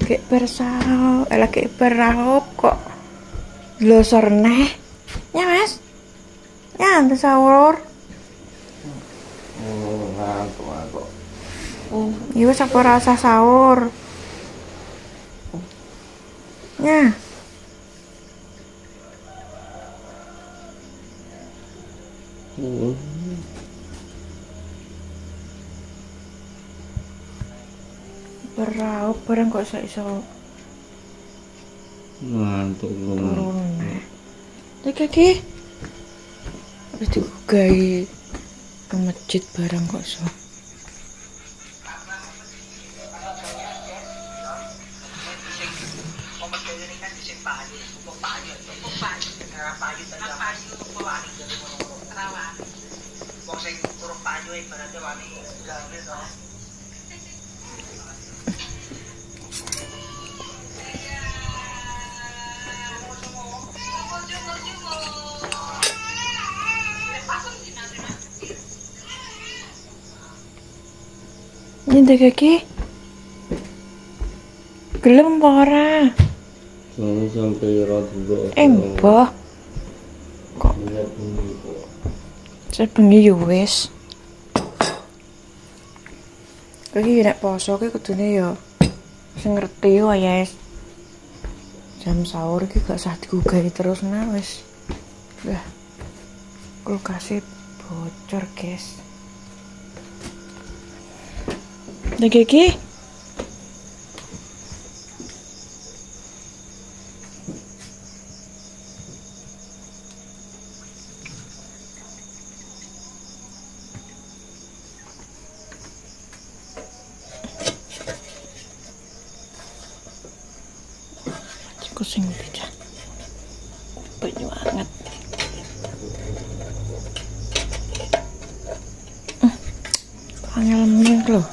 Kayak bersau, lagi berahop kok glosor neh. Ya mas, ya nanti sahur. Aku. Iya apa rasa sahur. Ya. Beraup barang kok iso ngantuk turun. Iki habis digugai ke masjid barang kok iso. Ini kaki gelem apa ora? sampai rada Mbah kok sebengi yo wis. Iki nek poso ki kudune ya sing ngerti wae jam sahur iki gak usah digugah terus nah wis. Lah kulkase bocor, guys. Lagi iki kucing beda banyak banget. Angel meneng lho.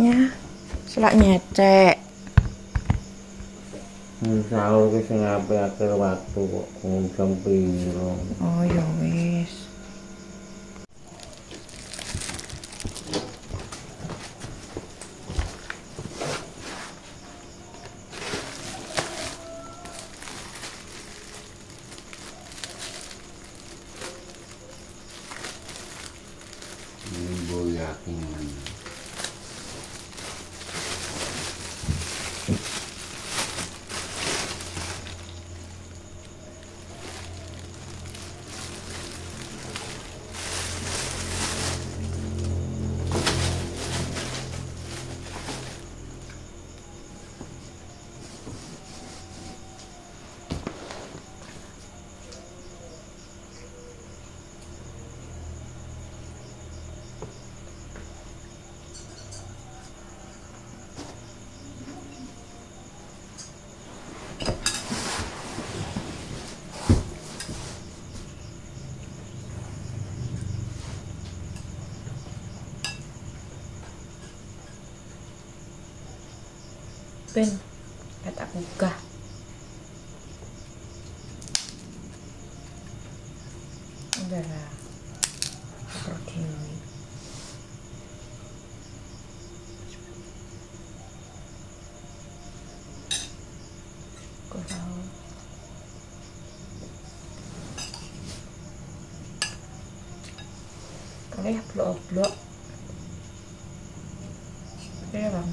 Ya, selak nyecek. sahur ki sing akhir waktu kok jam piro. Oh ya wis. Yakin. Ben, kata gugah. Udah lah, pergi. blok-blok. Oke, Bang.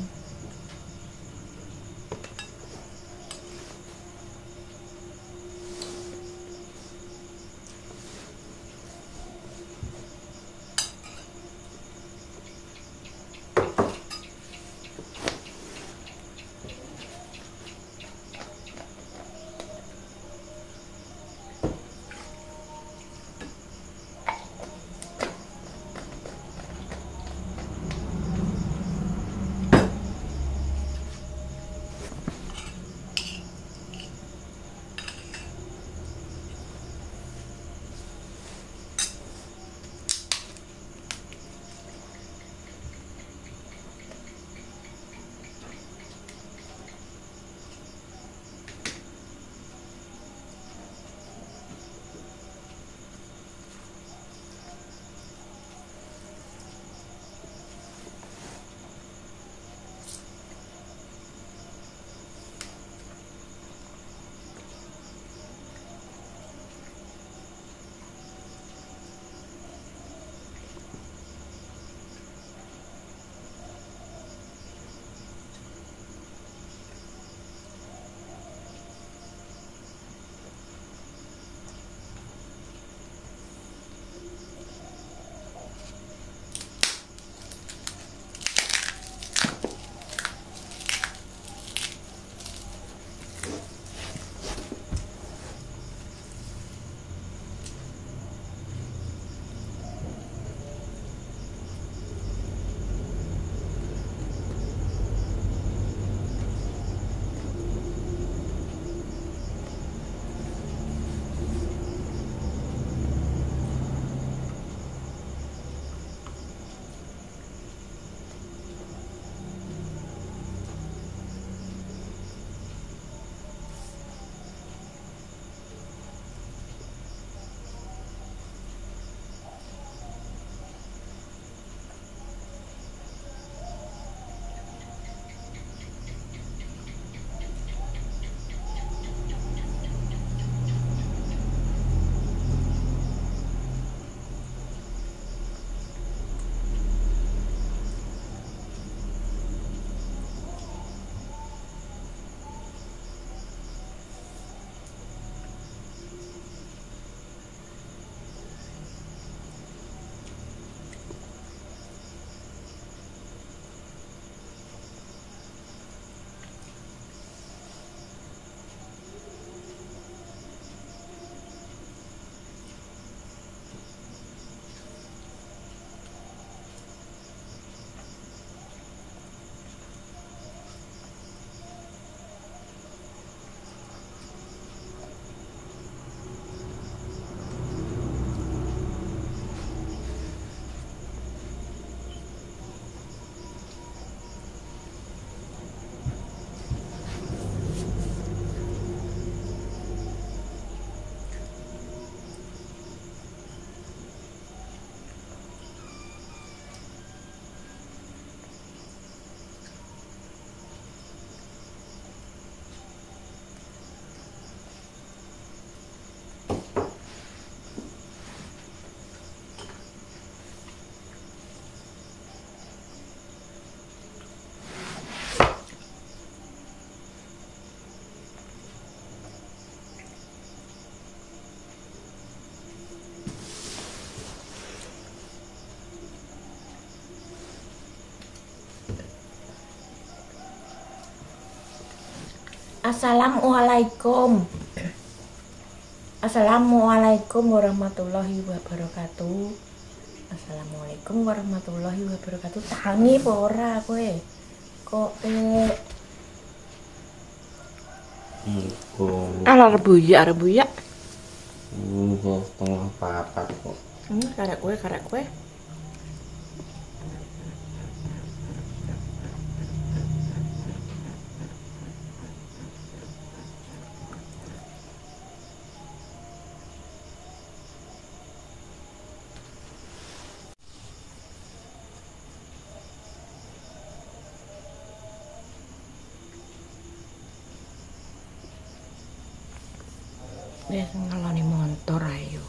Assalamualaikum. Assalamualaikum warahmatullahi wabarakatuh. Assalamualaikum warahmatullahi wabarakatuh. Tangi apa ora kowe? Kok ala rebuya. Kok setengah papat kok. Karek kowe. Dia ngeloni motor ayo.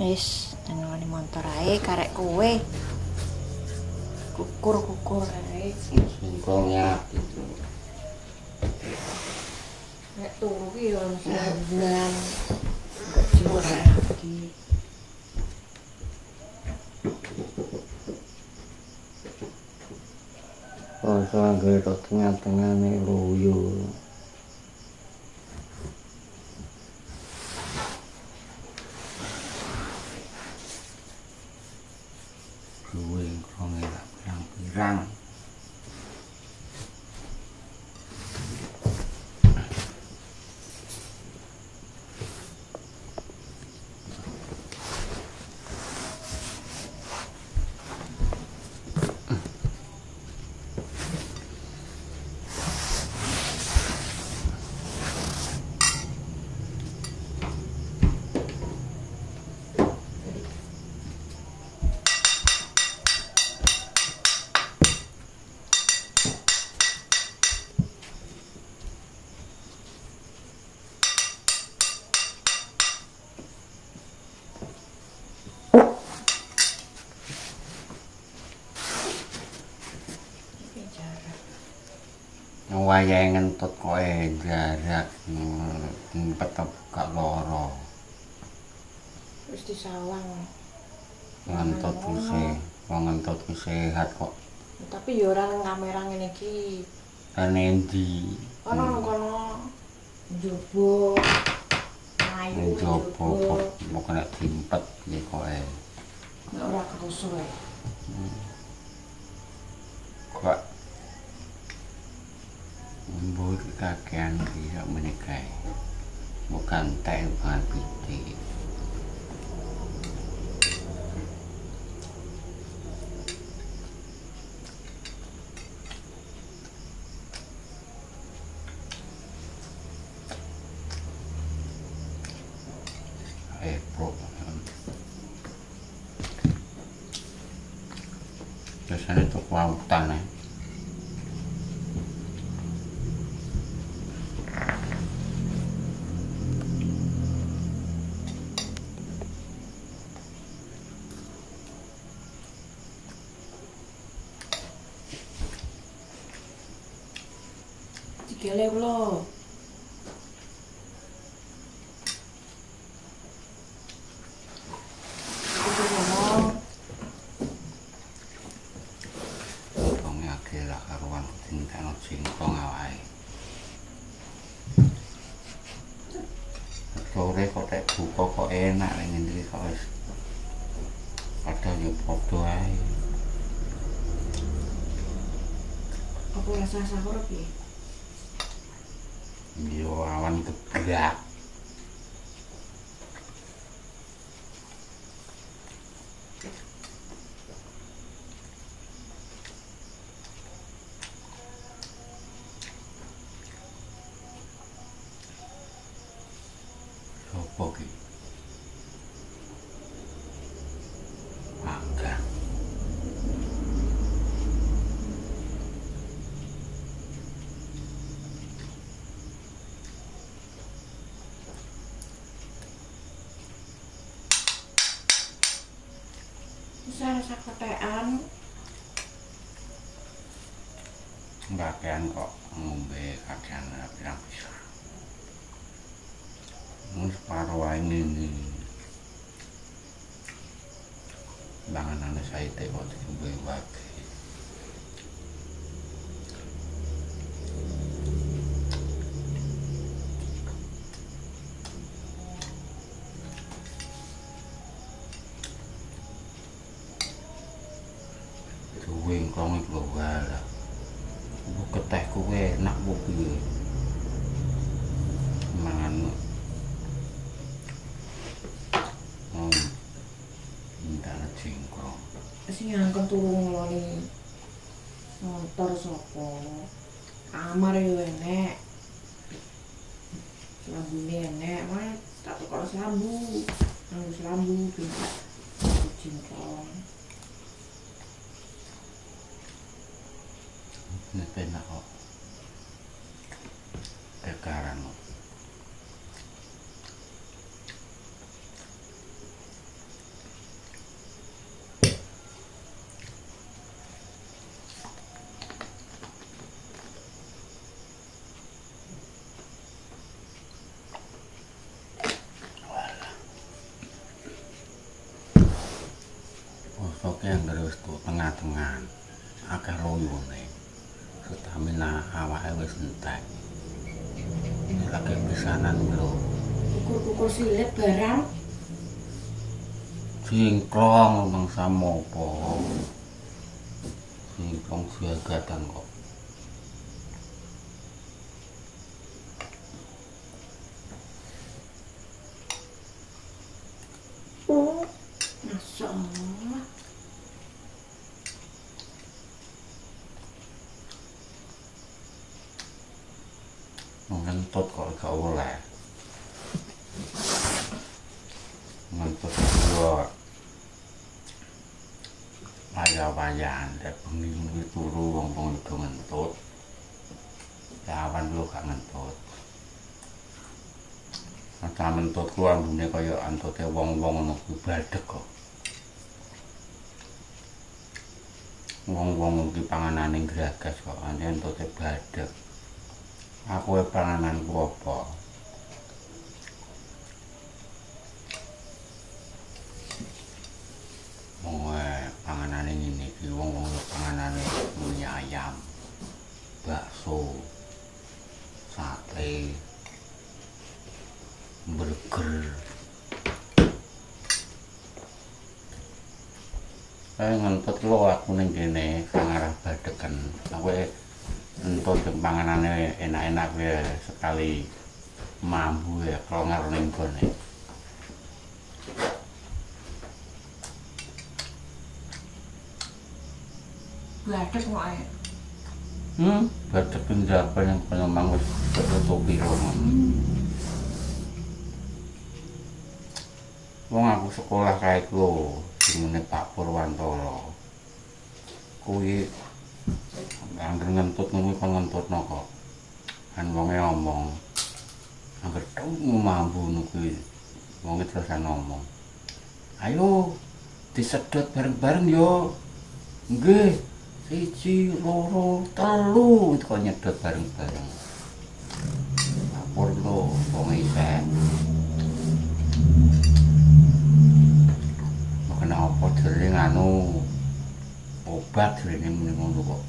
Wis, nang motor ae karek kowe. Kukur ae. Singkongnya itu. Nek turu ki yo mesti bulan. Enggak jelas lagi. Poso anggere tok tengah-tengah nek loyo. Duwe krong elak pirang-pirang. Wayahe ngentut kowe jarak petep gak loro. Wis disawang. Ngentut ku sehat kok. Tapi yo ora nang kamera ngene iki. Ana endi? Ana kono njobo. Ayo Njobo kok nek dimpet iki kowe. Nek ora kerasa wae. Kok mbok kakean iki sak menika. Bukan teh bukan piti. Bro. Biasanya tuh kelautan ya. Digele kula. Singkong awake. Sore kok tek buka kok enak ning ngendi kok wis padha yo padha ae. Apa rasa sahur piye? Yo awan gebrak. Sopo ki? Angga. Bisa rasa ketekan. Bagian kok ngombe kakean pirang bisa. Mus paro wae ngene. Banganane saite kok diombe wae. Duwe kong iku wae. Bu keteh kowe enak bu piye? Mangan ndang singkong. Sing ngangkon turu ngloni motor sapa? Kamar yo enek. Lambune enek, wae tak tukar lambu. Nganggo lambu bisa singkong. Ini penak kok. Kekaran kok. Oke yang terus tuh tengah-tengah akeh loyone. Stamina awake wis entek. Lagi pisanan lho. Ukur-ukur silet barang. Singklong mangsa mopo. Singklong siagatan kok. Masya Allah. Ngentut kok gak oleh. Ngentut gua wayah-wayahan dek bengi turu wong-wong itu ngentut. Awan lu gak ngentut. Mata ngentutku ambune kaya antute wong-wong ngono kuwi badhek kok. Wong-wong iki panganane gragas kok, ane entute badhek. Aku pangananku apa? Panganane ngene iki wong-wong panganane mie ayam, bakso, sate, burger. Ngentut lo aku ning kene kang arah badheken. Aku entut panganane enak-enak ya sekali mambu ya klonger ning gone. Badhek kok ae. Badhek penjaban yang penyemang wis ketutupi ngono. Wong aku sekolah kae ku jenenge Pak Purwantoro. Kuwi angger ngentut ngono kon ngentutno kok. Kan wonge ngomong. Angger temu mambu ngono kuwi. Wonge terus ngomong. Ayo disedot bareng-bareng yo. Nggih. 1, 2, 3 itu kok nyedot bareng-bareng. Lapor lo, wong isek. Kenapa jere nganu obat jere muni ngono kok.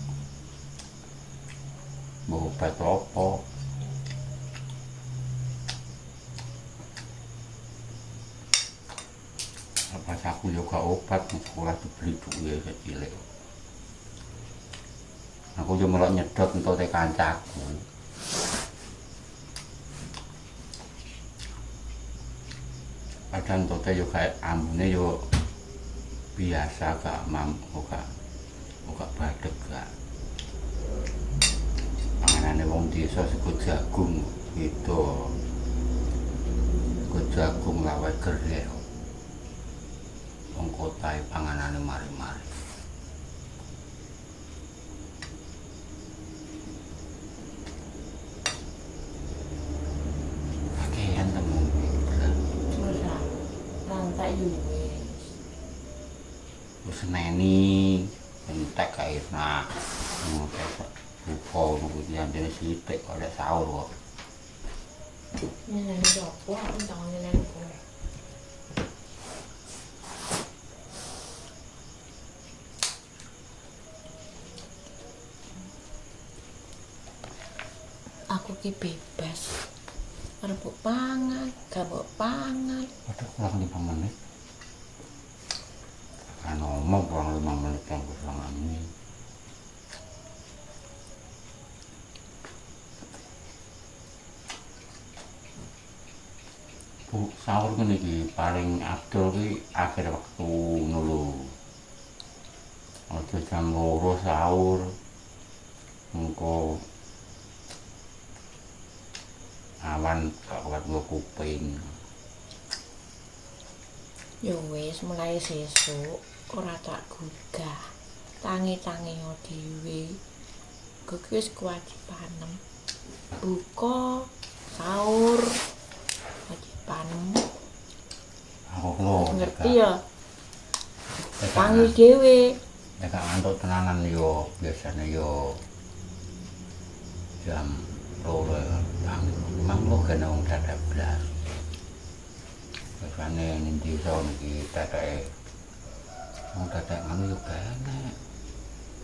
Mbok obat apa? Pas aku yo gak obat nang sekolah dibeli duwe cilik. Aku yo melok nyedot entute kancaku. Padahal entute yo kayak ambune yo biasa gak mampu gak badhek gak. Panganane wong desa sego jagung gitu. Sego jagung lawe gereh. Wong kota panganane mari-mari. Kakean temu Ora. Rantai yo wis seneni entek kae enak. Buka ngono kuwi andene sithik kok lek sahur kok. nyeneni sapa entang nyeneni kowe. Aku ki bebas. Arep mbok pangan, gak mbok pangan. Padahal kurang 5 menit. Kan ngomong kurang 5 menit yang kurang ini. Bu, sahur kan iki paling abdul ki akhir waktu nulu. Waktu jam 2 sahur. Engko awan gak kuat nggo kuping. Ya wis mulai sesuk ora tak gugah. Tangi-tangi dhewe. Kuwi wis kewajibanem. Buka, sahur, kewajibanem. Aku lho Ngerti ya? Tangi dhewe. Nek gak ngantuk tenanan yo biasane yo jam 2 tangi. Memang lo kena wong dadak blas. Biasane ning desa niki teteke Wong dadak ngono yo enak.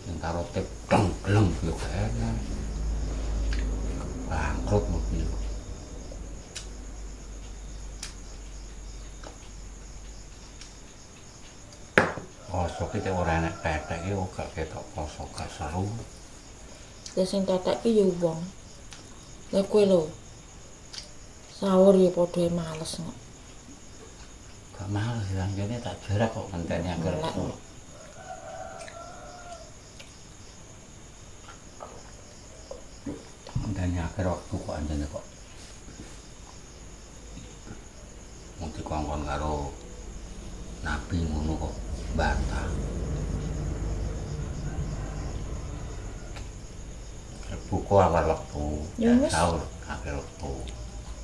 Sing karo tip gleng yo enak. Bangkrut mobil. Poso ki ora enak tetek iki gak ketok poso gak seru. Ya sing tetek ki ya wong. Lah kowe lho. Sahur ya padha males kok. Gak males lanjane tak jarak kok ngenteni agar. Ngenteni akhir waktu kok anjene kok. Mung dikongkon karo Nabi ngono kok bantah. Buku awal waktu, Ya wis. sahur akhir waktu.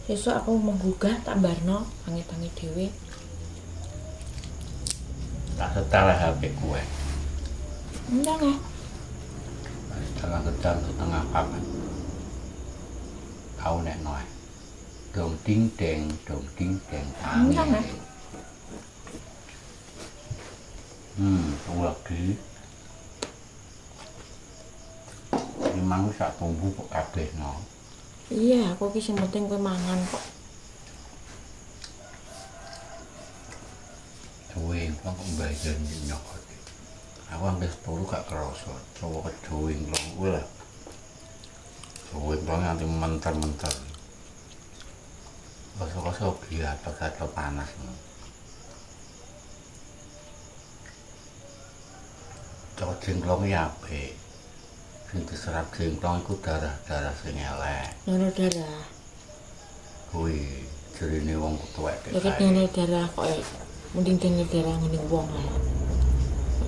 Sesuk aku menggugah tak barno tangi-tangi dhewe. Tak setel HP gue. Enggak nggak. Dalam kerjaan setengah papan. Kau nek noy. Dong ding deng tangi. Enggak nggak. Lagi. Memang sak tumbuh kok kabeh no. Iya, aku ki sing penting kowe mangan kok. Cuwing kok mbayan nyokot. Aku ambil 10 gak kerasa. Coba ke cuwing long ulah. Cuwing long nanti menter-menter. Koso-koso biar atau panas no. Coba jengklong ya apik. Sing diserap jengklong iku darah-darah sing elek. Donor darah. Kuwi jerine wong tuwek Lha donor darah kok mending donor darah ngene wong lah.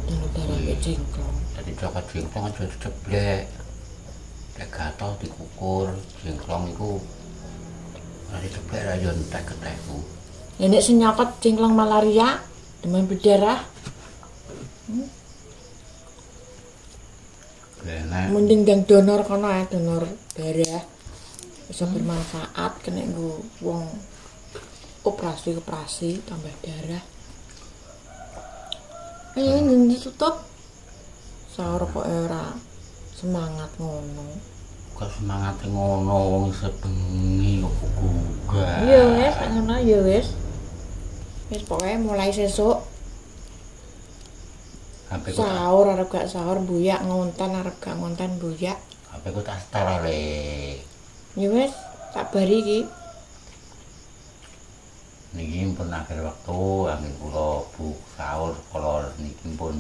Donor darah ke jengklong. Dadi cokot jengklong aja diceblek. Lek gatel dikukur jengklong iku ora diceblek ra yo entek-entekku. Ya nek sing nyokot jengklong malaria, demam berdarah. Enak. Mending yang donor kono ya, donor darah. Bisa bermanfaat kena nggo wong operasi tambah darah. Ayo ini ditutup. Sahur kok ora semangat ngono. Kok semangat ngono wong sebengi kok gugah. Iya wis, ngono ya wis. Wis pokoke mulai sesuk Sampai ku sahur arep gak sahur buyak ngonten arep gak ngonten buyak. sampai ku tak setel le. Ya wis, tak bari iki. Niki pun akhir waktu angin kula bu sahur kala niki pun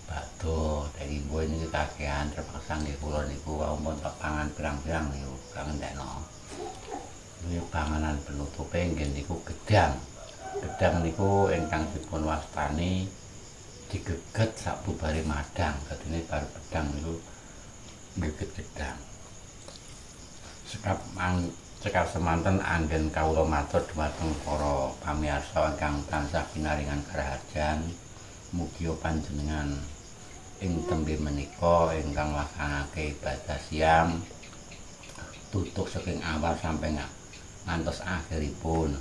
bado dari boy niki kakean terpaksa nggih kula niku ampun tak pangan pirang-pirang niku gak ngendekno. Niki panganan penutupe nggih niku gedang. Gedang niku ingkang dipun wastani digeget sak bubare madang, dadine bar pedang niku geget gedang. Cekap semanten anggen kawula matur dhumateng para pamirsa ingkang tansah pinaringan karaharjan. Mugi panjenengan ing tembe menika ingkang laksanake ibadah siam tutuk saking awal sampai ngantos akhiripun.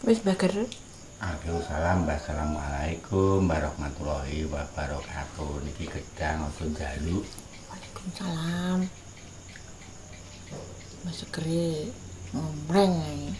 Wis bager. Salam, wassalamualaikum warahmatullahi wabarakatuh. Niki gedang aja njaluk. Waalaikumsalam. Mas segere ngomreng ae.